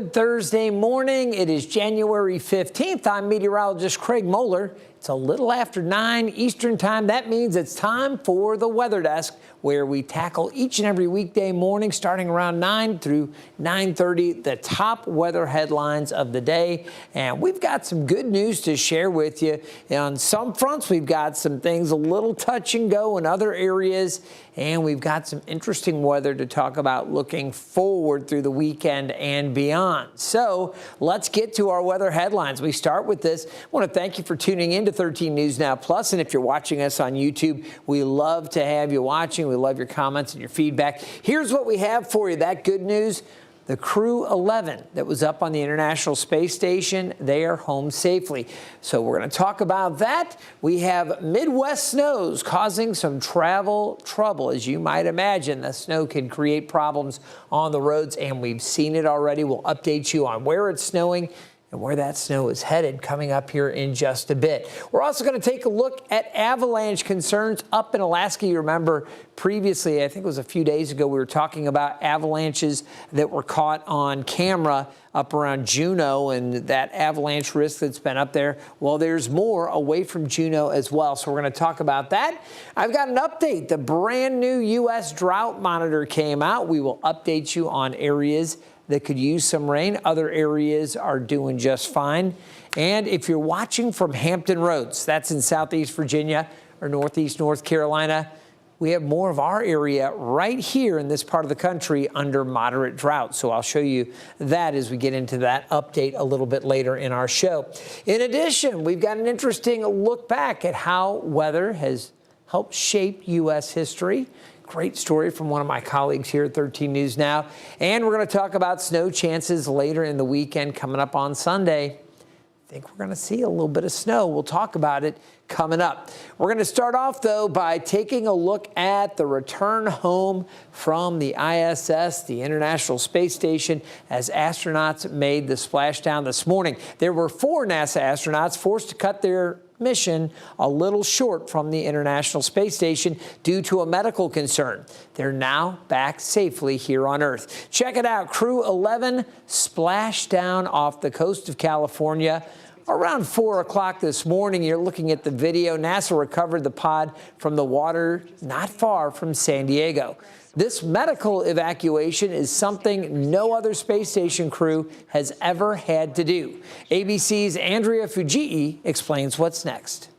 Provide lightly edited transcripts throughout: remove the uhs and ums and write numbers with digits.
Good Thursday morning. It is January 15th. I'm meteorologist Craig Moeller. It's a little after 9 Eastern time. That means it's time for the Weather Desk, where we tackle each and every weekday morning starting around 9 through 9:30 the top weather headlines of the day. And we've got some good news to share with you. On some fronts, we've got some things a little touch and go in other areas. And we've got some interesting weather to talk about looking forward through the weekend and beyond. So let's get to our weather headlines. We start with this. I want to thank you for tuning in to 13 News Now Plus. And if you're watching us on YouTube, we love to have you watching. We love your comments and your feedback. Here's what we have for you. That good news. The Crew 11 that was up on the International Space Station, they are home safely. So we're going to talk about that. We have Midwest snows causing some travel trouble. As you might imagine, the snow can create problems on the roads, and we've seen it already. We'll update you on where it's snowing and where that snow is headed coming up here in just a bit. We're also going to take a look at avalanche concerns up in Alaska. You remember previously, I think it was a few days ago, we were talking about avalanches that were caught on camera up around Juneau and that avalanche risk that's been up there. Well, there's more away from Juneau as well. So we're going to talk about that. I've got an update. The brand new U.S. drought monitor came out. We will update you on areas that could use some rain. Other areas are doing just fine. And if you're watching from Hampton Roads, that's in Southeast Virginia or Northeast North Carolina, we have more of our area right here in this part of the country under moderate drought. So I'll show you that as we get into that update a little bit later in our show. In addition, we've got an interesting look back at how weather has helped shape U.S. history. Great story from one of my colleagues here at 13 News Now. And we're going to talk about snow chances later in the weekend coming up on Sunday. I think we're going to see a little bit of snow. We'll talk about it coming up. We're going to start off, though, by taking a look at the return home from the ISS, the International Space Station, as astronauts made the splashdown this morning. There were 4 NASA astronauts forced to cut their mission a little short from the International Space Station due to a medical concern. They're now back safely here on Earth. Check it out. Crew 11 splashed down off the coast of California around 4 o'clock this morning. You're looking at the video. NASA recovered the pod from the water not far from San Diego. This medical evacuation is something no other space station crew has ever had to do. ABC's Andrea Fujii explains what's next.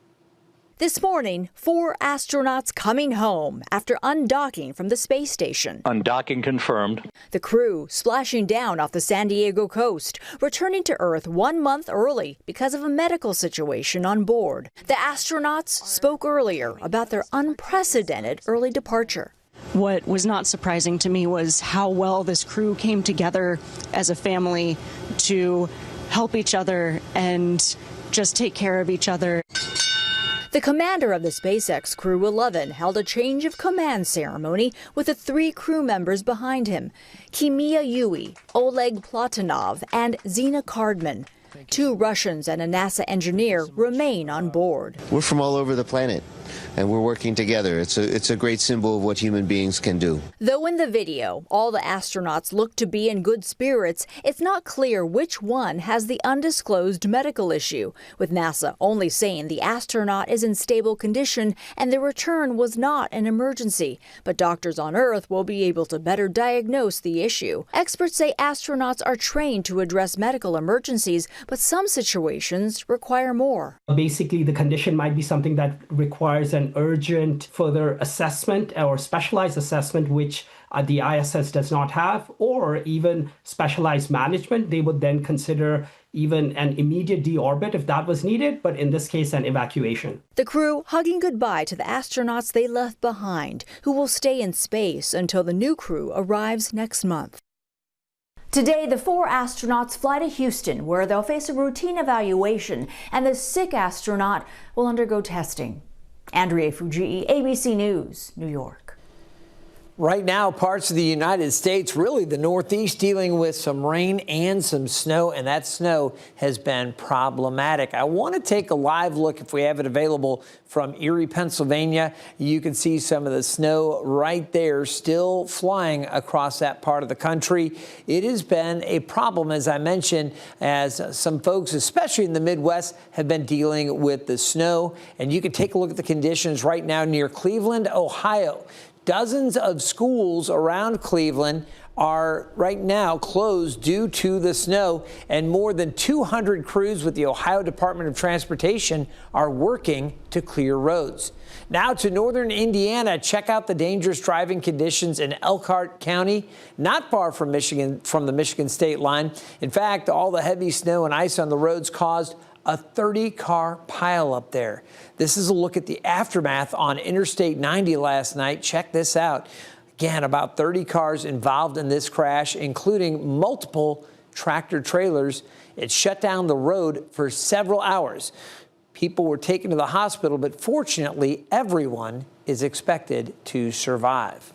This morning, 4 astronauts coming home after undocking from the space station. Undocking confirmed. The crew splashing down off the San Diego coast, returning to Earth 1 month early because of a medical situation on board. The astronauts spoke earlier about their unprecedented early departure. What was not surprising to me was how well this crew came together as a family to help each other and just take care of each other. The commander of the SpaceX Crew 11 held a change of command ceremony with the 3 crew members behind him, Kimiya Yui, Oleg Platonov, and Zina Cardman. 2 Russians and a NASA engineer remain on board. We're from all over the planet, and we're working together. It's a great symbol of what human beings can do. Though in the video, all the astronauts look to be in good spirits, it's not clear which one has the undisclosed medical issue, with NASA only saying the astronaut is in stable condition and the return was not an emergency. But doctors on Earth will be able to better diagnose the issue. Experts say astronauts are trained to address medical emergencies, but some situations require more. Basically, the condition might be something that requires an urgent further assessment or specialized assessment, which the ISS does not have, or even specialized management. They would then consider even an immediate deorbit if that was needed, but in this case, an evacuation. The crew hugging goodbye to the astronauts they left behind, who will stay in space until the new crew arrives next month. Today, the 4 astronauts fly to Houston, where they'll face a routine evaluation, and the sick astronaut will undergo testing. Andrea Fujii, ABC News, New York. Right now, parts of the United States, really the Northeast, dealing with some rain and some snow, and that snow has been problematic. I want to take a live look, if we have it available, from Erie, Pennsylvania. You can see some of the snow right there still flying across that part of the country. It has been a problem, as I mentioned, as some folks, especially in the Midwest, have been dealing with the snow. And you can take a look at the conditions right now near Cleveland, Ohio. Dozens of schools around Cleveland are right now closed due to the snow, and more than 200 crews with the Ohio Department of Transportation are working to clear roads. Now to northern Indiana, check out the dangerous driving conditions in Elkhart County, not far from the Michigan state line. In fact, all the heavy snow and ice on the roads caused a 30-car pileup there. This is a look at the aftermath on Interstate 90 last night. Check this out. Again, about 30 cars involved in this crash, including multiple tractor trailers. It shut down the road for several hours. People were taken to the hospital, but fortunately, everyone is expected to survive.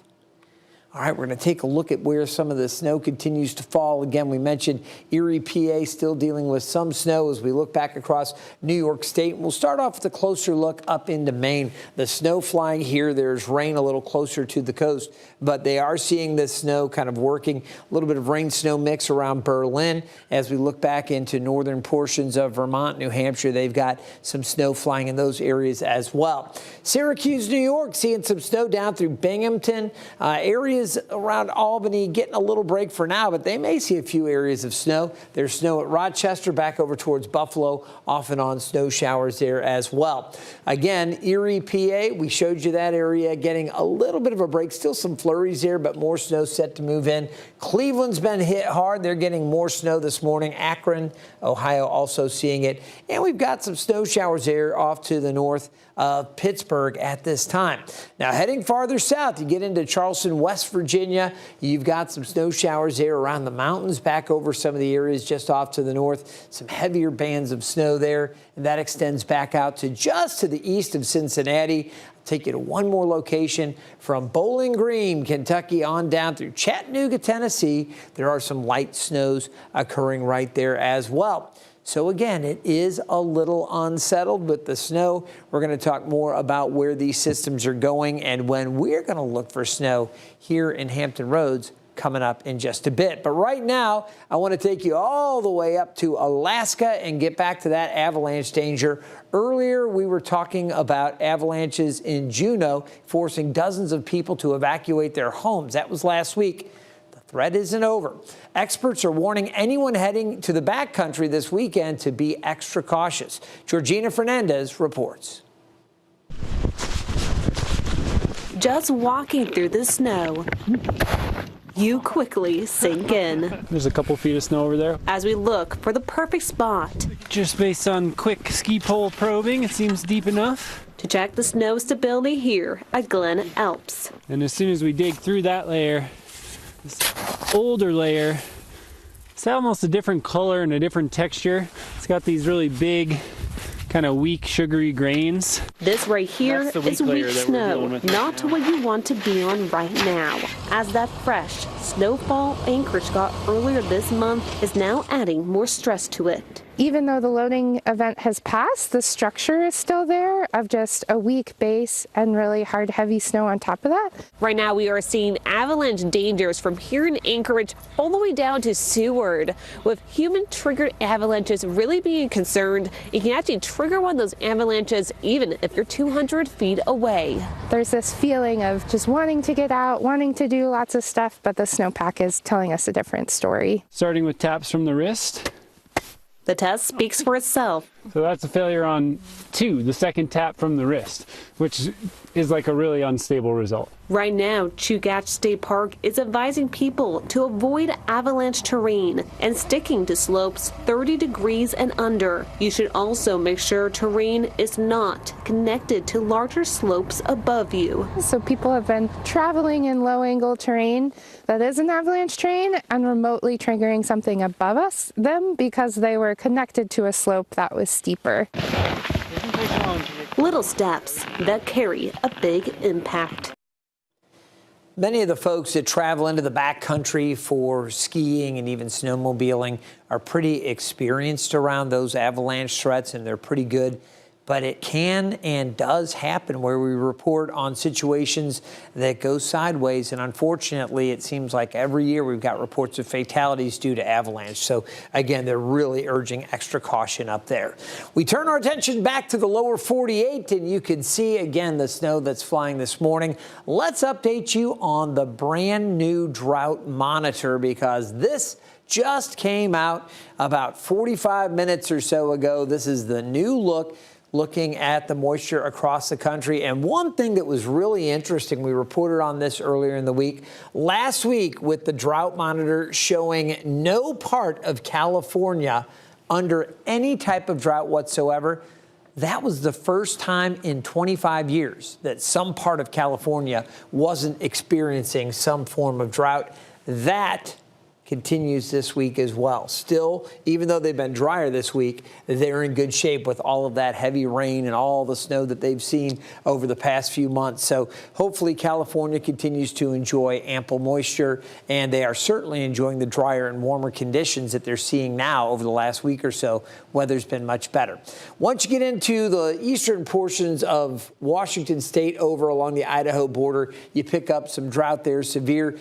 All right, we're going to take a look at where some of the snow continues to fall. Again, we mentioned Erie, PA, still dealing with some snow as we look back across New York State. We'll start off with a closer look up into Maine. The snow flying here, there's rain a little closer to the coast, but they are seeing this snow kind of working. A little bit of rain-snow mix around Berlin. As we look back into northern portions of Vermont, New Hampshire, they've got some snow flying in those areas as well. Syracuse, New York, seeing some snow down through Binghamton. Areas around Albany getting a little break for now, but they may see a few areas of snow. There's snow at Rochester, back over towards Buffalo, off and on snow showers there as well. Again, Erie, PA, we showed you that area getting a little bit of a break. Still some flurries there, but more snow set to move in. Cleveland's been hit hard. They're getting more snow this morning. Akron, Ohio also seeing it. And we've got some snow showers there off to the north of Pittsburgh at this time. Now heading farther south, you get into Charleston, West Virginia. You've got some snow showers there around the mountains, back over some of the areas just off to the north. Some heavier bands of snow there, and that extends back out to just to the east of Cincinnati. I'll take you to one more location from Bowling Green, Kentucky, on down through Chattanooga, Tennessee. There are some light snows occurring right there as well. So again, it is a little unsettled with the snow. We're going to talk more about where these systems are going and when we're going to look for snow here in Hampton Roads coming up in just a bit. But right now, I want to take you all the way up to Alaska and get back to that avalanche danger. Earlier, we were talking about avalanches in Juneau, forcing dozens of people to evacuate their homes. That was last week. Threat isn't over. Experts are warning anyone heading to the backcountry this weekend to be extra cautious. Georgina Fernandez reports. Just walking through the snow, you quickly sink in. There's a couple feet of snow over there. As we look for the perfect spot. Just based on quick ski pole probing, it seems deep enough. To check the snow stability here at Glen Alps. And as soon as we dig through that layer, this older layer, it's almost a different color and a different texture. It's got these really big, kind of weak, sugary grains. This right here is weak snow, not what you want to be on right now, as that fresh snowfall Anchorage got earlier this month is now adding more stress to it. Even though the loading event has passed, the structure is still there of just a weak base and really hard, heavy snow on top of that. Right now, we are seeing avalanche dangers from here in Anchorage all the way down to Seward. With human-triggered avalanches really being concerned, it can actually trigger one of those avalanches even if you're 200 feet away. There's this feeling of just wanting to get out, wanting to do lots of stuff, but the snowpack is telling us a different story. Starting with taps from the wrist. The test speaks for itself. So that's a failure on 2, the second tap from the wrist, which is like a really unstable result. Right now, Chugach State Park is advising people to avoid avalanche terrain and sticking to slopes 30 degrees and under. You should also make sure terrain is not connected to larger slopes above you. So people have been traveling in low angle terrain that is an avalanche terrain and remotely triggering something above them because they were connected to a slope that was steeper. Little steps that carry a big impact. Many of the folks that travel into the backcountry for skiing and even snowmobiling are pretty experienced around those avalanche threats, and they're pretty good. But it can and does happen where we report on situations that go sideways. And unfortunately, it seems like every year we've got reports of fatalities due to avalanche. So again, they're really urging extra caution up there. We turn our attention back to the lower 48, and you can see again the snow that's flying this morning. Let's update you on the brand new drought monitor, because this just came out about 45 minutes or so ago. This is the new look, looking at the moisture across the country. And one thing that was really interesting, we reported on this earlier in the week, last week with the drought monitor showing no part of California under any type of drought whatsoever. That was the first time in 25 years that some part of California wasn't experiencing some form of drought. That continues this week as well. Still, even though they've been drier this week, they're in good shape with all of that heavy rain and all the snow that they've seen over the past few months. So hopefully California continues to enjoy ample moisture, and they are certainly enjoying the drier and warmer conditions that they're seeing now over the last week or so. Weather's been much better. Once you get into the eastern portions of Washington state over along the Idaho border, you pick up some drought there, severe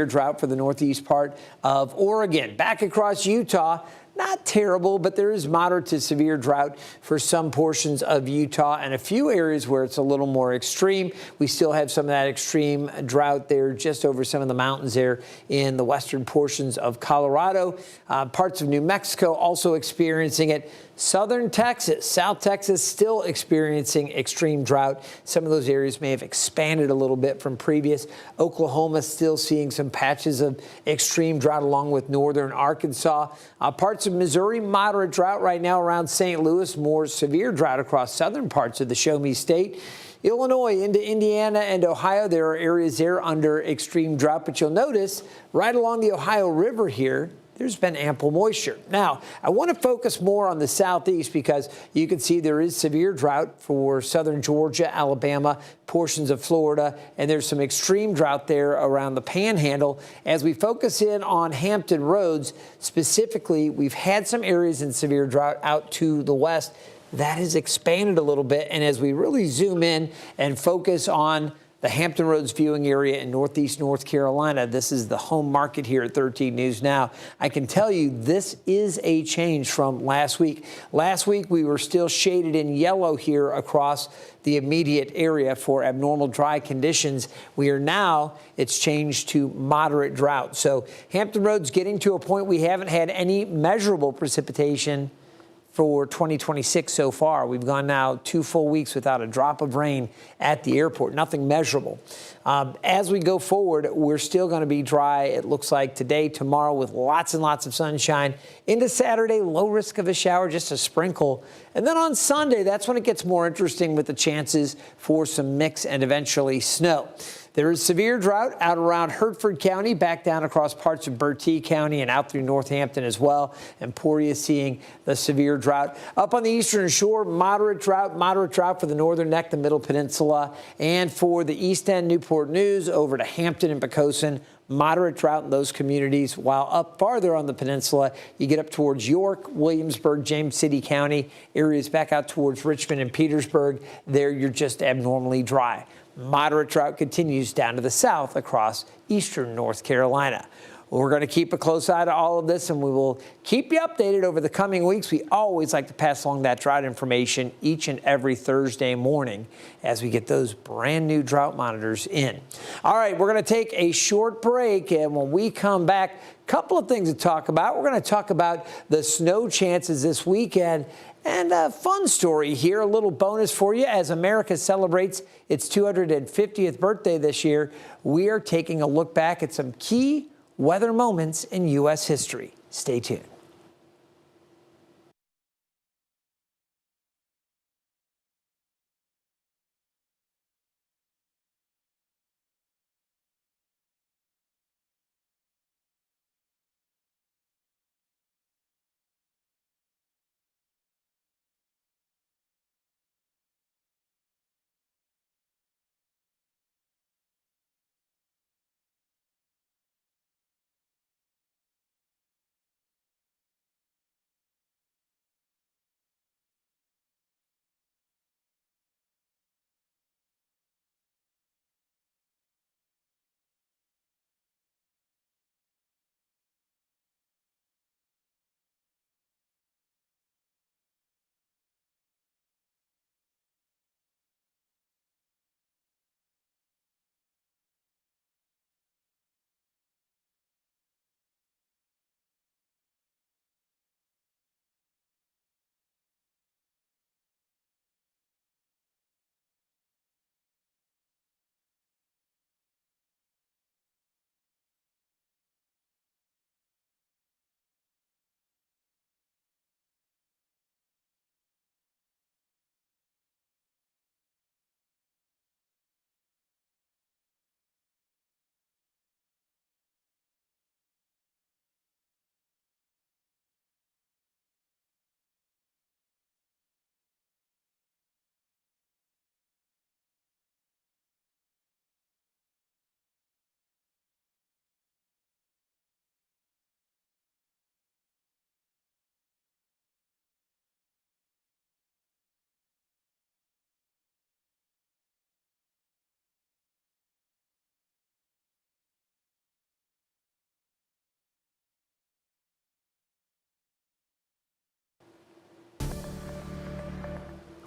drought for the northeast part of Oregon. Back across Utah, not terrible, but there is moderate to severe drought for some portions of Utah and a few areas where it's a little more extreme. We still have some of that extreme drought there just over some of the mountains there in the western portions of Colorado. Parts of New Mexico also experiencing it. Southern Texas, South Texas still experiencing extreme drought. Some of those areas may have expanded a little bit from previous. Oklahoma still seeing some patches of extreme drought along with northern Arkansas. Parts of Missouri, moderate drought right now around St. Louis. More severe drought across southern parts of the Show Me State. Illinois into Indiana and Ohio, there are areas there under extreme drought. But you'll notice right along the Ohio River here, there's been ample moisture. Now, I want to focus more on the southeast because you can see there is severe drought for southern Georgia, Alabama, portions of Florida, and there's some extreme drought there around the Panhandle. As we focus in on Hampton Roads, specifically, we've had some areas in severe drought out to the west. That has expanded a little bit, and as we really zoom in and focus on the Hampton Roads viewing area in northeast North Carolina, this is the home market here at 13 News Now. I can tell you this is a change from last week. Last week, we were still shaded in yellow here across the immediate area for abnormal dry conditions. We are now, it's changed to moderate drought. So Hampton Roads getting to a point we haven't had any measurable precipitation for 2026 so far. We've gone now 2 full weeks without a drop of rain at the airport, nothing measurable. As we go forward, we're still going to be dry, it looks like today, tomorrow, with lots and lots of sunshine. Into Saturday, low risk of a shower, just a sprinkle. And then on Sunday, that's when it gets more interesting with the chances for some mix and eventually snow. There is severe drought out around Hertford County, back down across parts of Bertie County and out through Northampton as well. Emporia seeing the severe drought. Up on the eastern shore, moderate drought for the northern neck, the middle peninsula, and for the East End, Newport News, over to Hampton and Poquoson. Moderate drought in those communities, while up farther on the peninsula, you get up towards York, Williamsburg, James City County, areas back out towards Richmond and Petersburg. There you're just abnormally dry. Moderate drought continues down to the south across eastern North Carolina. We're going to keep a close eye to all of this, and we will keep you updated over the coming weeks. We always like to pass along that drought information each and every Thursday morning as we get those brand new drought monitors in. All right, we're going to take a short break, and when we come back, a couple of things to talk about. We're going to talk about the snow chances this weekend. And a fun story here, a little bonus for you. As America celebrates its 250th birthday this year, we are taking a look back at some key weather moments in U.S. history. Stay tuned.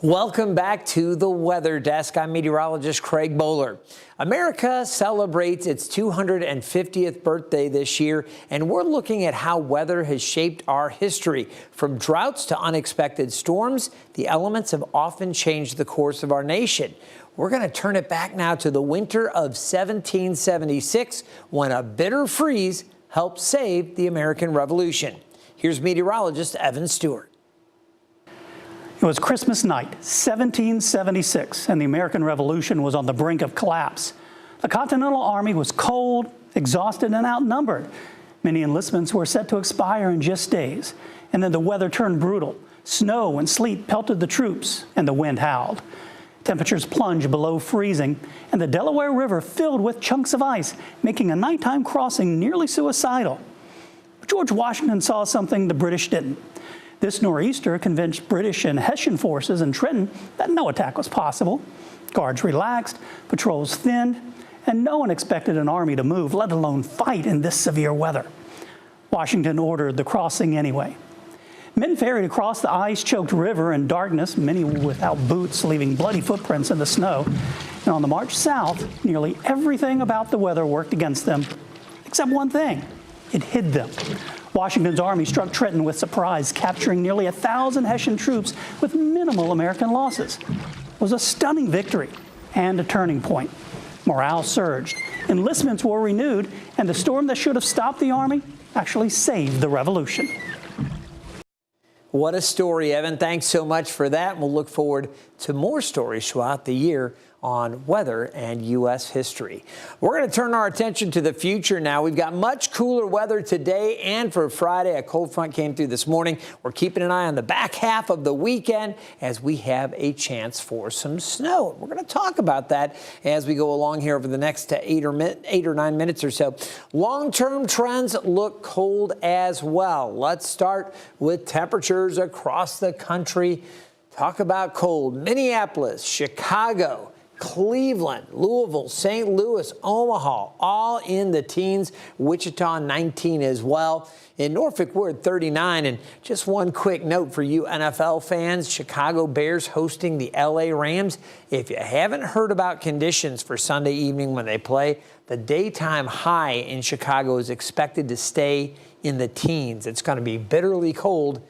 Welcome back to the Weather Desk. I'm meteorologist Craig Moeller. America celebrates its 250th birthday this year, and we're looking at how weather has shaped our history. From droughts to unexpected storms, the elements have often changed the course of our nation. We're going to turn it back now to the winter of 1776, when a bitter freeze helped save the American Revolution. Here's meteorologist Evan Stewart. It was Christmas night, 1776, and the American Revolution was on the brink of collapse. The Continental Army was cold, exhausted, and outnumbered. Many enlistments were set to expire in just days. And then the weather turned brutal. Snow and sleet pelted the troops, and the wind howled. Temperatures plunged below freezing, and the Delaware River filled with chunks of ice, making a nighttime crossing nearly suicidal. But George Washington saw something the British didn't. This nor'easter convinced British and Hessian forces in Trenton that no attack was possible. Guards relaxed, patrols thinned, and no one expected an army to move, let alone fight in this severe weather. Washington ordered the crossing anyway. Men ferried across the ice-choked river in darkness, many without boots, leaving bloody footprints in the snow. And on the march south, nearly everything about the weather worked against them, except one thing: it hid them. Washington's army struck Trenton with surprise, capturing nearly 1,000 Hessian troops with minimal American losses. It was a stunning victory and a turning point. Morale surged, enlistments were renewed, and the storm that should have stopped the army actually saved the revolution. What a story, Evan. Thanks so much for that. We'll look forward to more stories throughout the year on weather and U.S. history. We're going to turn our attention to the future now. We've got much cooler weather today and for Friday. A cold front came through this morning. We're keeping an eye on the back half of the weekend as we have a chance for some snow. We're going to talk about that as we go along here over the next 8 or 9 minutes or so. Long-term trends look cold as well. Let's start with temperatures across the country. Talk about cold. Minneapolis, Chicago, Cleveland, Louisville, St. Louis, Omaha, all in the teens. Wichita, 19 as well. In Norfolk, we're at 39. And just one quick note for you NFL fans, Chicago Bears hosting the LA Rams. If you haven't heard about conditions for Sunday evening when they play, the daytime high in Chicago is expected to stay in the teens. It's going to be bitterly cold.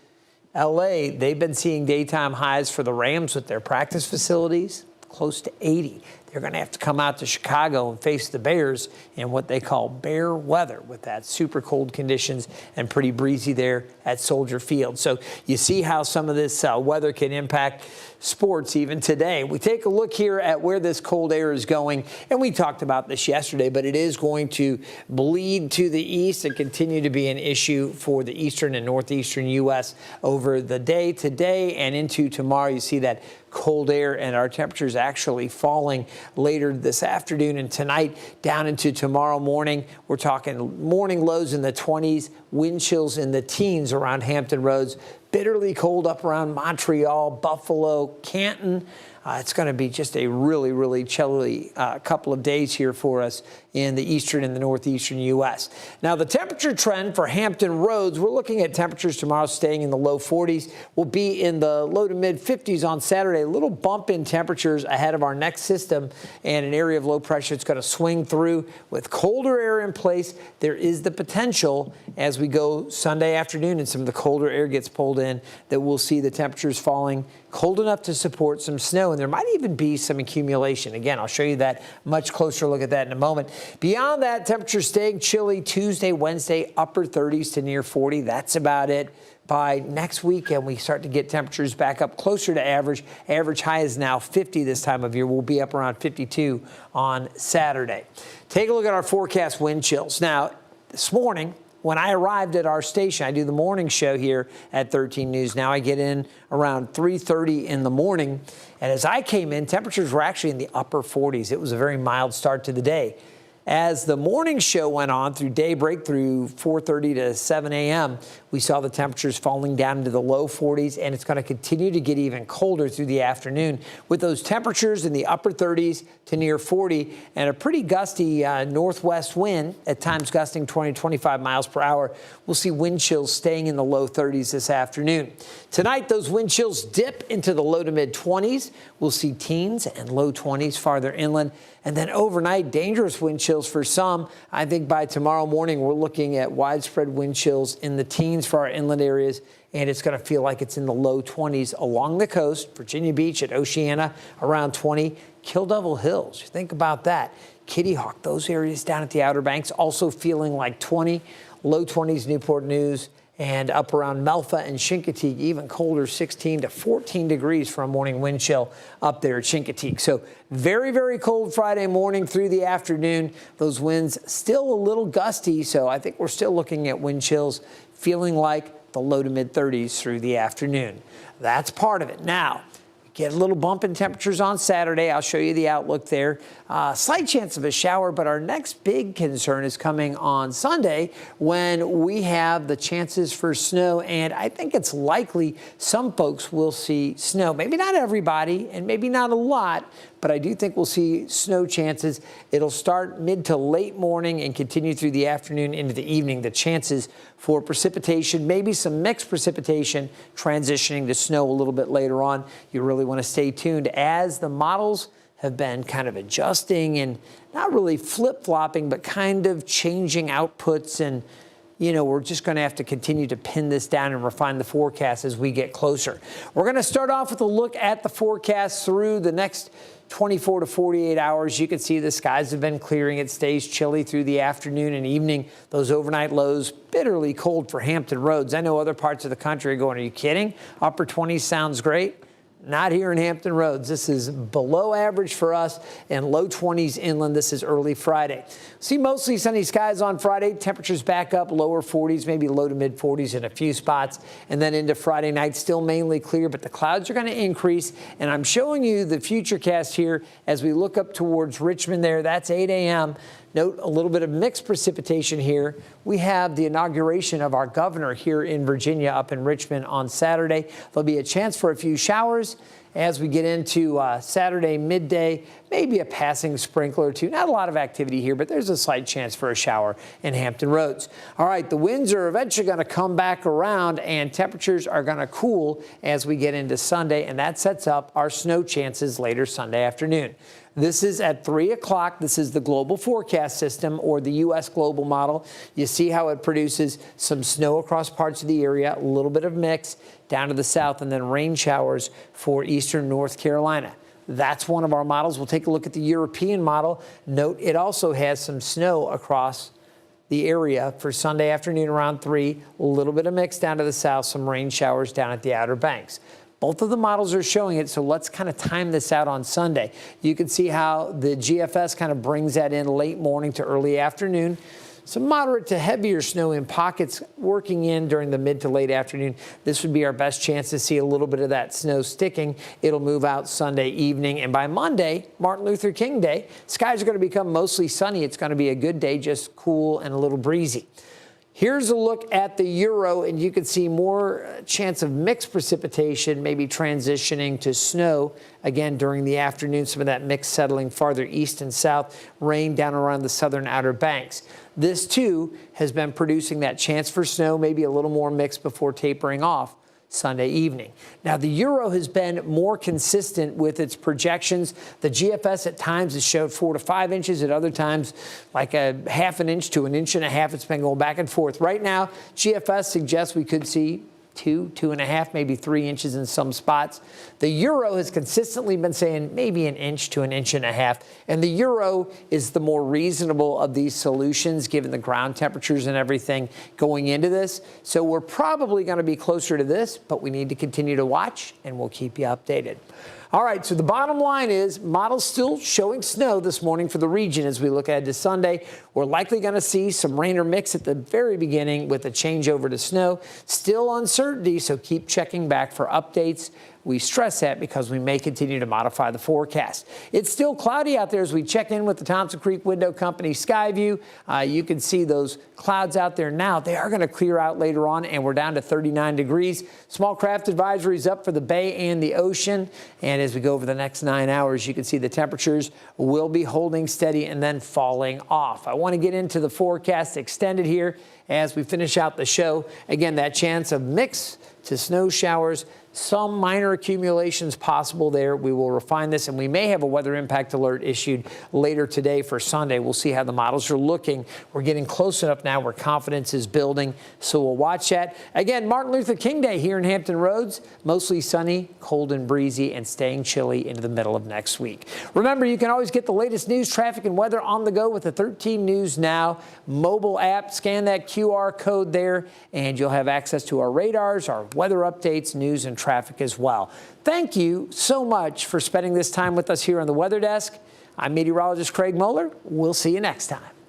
LA, they've been seeing daytime highs for the Rams with their practice facilities close to 80. They're going to have to come out to Chicago and face the Bears in what they call bear weather with that super cold conditions and pretty breezy there at Soldier Field. So you see how some of this weather can impact sports even today. We take a look here at where this cold air is going, and we talked about this yesterday, but it is going to bleed to the east and continue to be an issue for the eastern and northeastern U.S. over the day today and into tomorrow. You see that cold air, and our temperatures actually falling later this afternoon and tonight down into tomorrow morning. We're talking morning lows in the 20s, wind chills in the teens around Hampton Roads, bitterly cold up around Montreal, Buffalo, Canton. It's going to be just a really, really chilly couple of days here for us in the eastern and the northeastern U.S. Now, the temperature trend for Hampton Roads, we're looking at temperatures tomorrow staying in the low 40s. We'll be in the low to mid 50s on Saturday. A little bump in temperatures ahead of our next system and an area of low pressure. It's going to swing through with colder air in place. There is the potential as we go Sunday afternoon and some of the colder air gets pulled in that we'll see the temperatures falling cold enough to support some snow. And there might even be some accumulation. Again, I'll show you that much closer look at that in a moment. Beyond that, temperatures staying chilly Tuesday, Wednesday, upper 30s to near 40. That's about it. By next weekend, we start to get temperatures back up closer to average. Average high is now 50 this time of year. We'll be up around 52 on Saturday. Take a look at our forecast wind chills. Now, this morning, when I arrived at our station, I do the morning show here at 13 News. Now I get in around 3:30 in the morning. And as I came in, temperatures were actually in the upper 40s. It was a very mild start to the day. As the morning show went on through daybreak through 4:30 to 7 a.m., we saw the temperatures falling down into the low 40s, and it's going to continue to get even colder through the afternoon with those temperatures in the upper 30s to near 40 and a pretty gusty northwest wind, at times gusting 20 to 25 miles per hour. We'll see wind chills staying in the low 30s this afternoon. Tonight, those wind chills dip into the low to mid 20s. We'll see teens and low 20s farther inland. And then overnight, dangerous wind chills for some. I think by tomorrow morning, we're looking at widespread wind chills in the teens for our inland areas, and it's going to feel like it's in the low 20s along the coast. Virginia Beach at Oceana, around 20. Kill Devil Hills, think about that. Kitty Hawk, those areas down at the Outer Banks, also feeling like 20. Low 20s, Newport News. And up around Melfa and Chincoteague, even colder, 16 to 14 degrees for a morning wind chill up there at Chincoteague. So very, very cold Friday morning through the afternoon. Those winds still a little gusty, so I think we're still looking at wind chills feeling like the low to mid 30s through the afternoon. That's part of it. Now, get a little bump in temperatures on Saturday. I'll show you the outlook there. Slight chance of a shower, but our next big concern is coming on Sunday when we have the chances for snow. And I think it's likely some folks will see snow. Maybe not everybody and maybe not a lot, but I do think we'll see snow chances. It'll start mid to late morning and continue through the afternoon into the evening. The chances for precipitation, maybe some mixed precipitation, transitioning to snow a little bit later on. You really want to stay tuned as the models have been kind of adjusting and not really flip-flopping, but kind of changing outputs. And, you know, we're just going to have to continue to pin this down and refine the forecast as we get closer. We're going to start off with a look at the forecast through the next 24 to 48 hours. You can see the skies have been clearing. It stays chilly through the afternoon and evening. Those overnight lows bitterly cold for Hampton Roads. I know other parts of the country are going, are you kidding? Upper 20s sounds great. Not here in Hampton Roads. This is below average for us and low 20s inland. This is early Friday. See mostly sunny skies on Friday. Temperatures back up lower 40s, maybe low to mid 40s in a few spots. And then into Friday night, still mainly clear, but the clouds are going to increase. And I'm showing you the futurecast here as we look up towards Richmond there. That's 8 a.m. Note a little bit of mixed precipitation here. We have the inauguration of our governor here in Virginia up in Richmond on Saturday. There'll be a chance for a few showers as we get into Saturday midday, maybe a passing sprinkler or two. Not a lot of activity here, but there's a slight chance for a shower in Hampton Roads. All right, the winds are eventually going to come back around and temperatures are going to cool as we get into Sunday, and that sets up our snow chances later Sunday afternoon. This is at 3 o'clock. This is the global forecast system, or the U.S. global model. You see how it produces some snow across parts of the area, a little bit of mix down to the south, and then rain showers for eastern North Carolina. That's one of our models. We'll take a look at the European model. Note it also has some snow across the area for Sunday afternoon around 3, a little bit of mix down to the south, some rain showers down at the Outer Banks. Both of the models are showing it, so let's kind of time this out on Sunday. You can see how the GFS kind of brings that in late morning to early afternoon. Some moderate to heavier snow in pockets working in during the mid to late afternoon. This would be our best chance to see a little bit of that snow sticking. It'll move out Sunday evening. And by Monday, Martin Luther King Day, skies are going to become mostly sunny. It's going to be a good day, just cool and a little breezy. Here's a look at the Euro, and you can see more chance of mixed precipitation, maybe transitioning to snow again during the afternoon. Some of that mix settling farther east and south, rain down around the southern Outer Banks. This, too, has been producing that chance for snow, maybe a little more mix before tapering off Sunday evening. Now, the Euro has been more consistent with its projections. The GFS at times has showed 4 to 5 inches. At other times, like a ½ an inch to 1.5 inches. It's been going back and forth. Right now, GFS suggests we could see 2, 2.5, maybe 3 inches in some spots. The Euro has consistently been saying maybe 1 inch to 1.5 inches. And the Euro is the more reasonable of these solutions, given the ground temperatures and everything going into this. So we're probably going to be closer to this, but we need to continue to watch, and we'll keep you updated. All right, so the bottom line is models still showing snow this morning for the region as we look ahead to Sunday. We're likely going to see some rain or mix at the very beginning with a changeover to snow. Still uncertainty, so keep checking back for updates. We stress that because we may continue to modify the forecast. It's still cloudy out there as we check in with the Thompson Creek Window Company Skyview. You can see those clouds out there now. They are going to clear out later on, and we're down to 39 degrees. Small craft advisories up for the bay and the ocean. And as we go over the next 9 hours, you can see the temperatures will be holding steady and then falling off. I want to get into the forecast extended here as we finish out the show. Again, that chance of mix to snow showers, some minor accumulations possible there. We will refine this, and we may have a weather impact alert issued later today for Sunday. We'll see how the models are looking. We're getting close enough now where confidence is building, so we'll watch that. Again, Martin Luther King Day here in Hampton Roads. Mostly sunny, cold and breezy, and staying chilly into the middle of next week. Remember, you can always get the latest news, traffic, and weather on the go with the 13 News Now mobile app. Scan that QR code there, and you'll have access to our radars, our weather updates, news, and traffic as well. Thank you so much for spending this time with us here on the Weather Desk. I'm meteorologist Craig Moeller. We'll see you next time.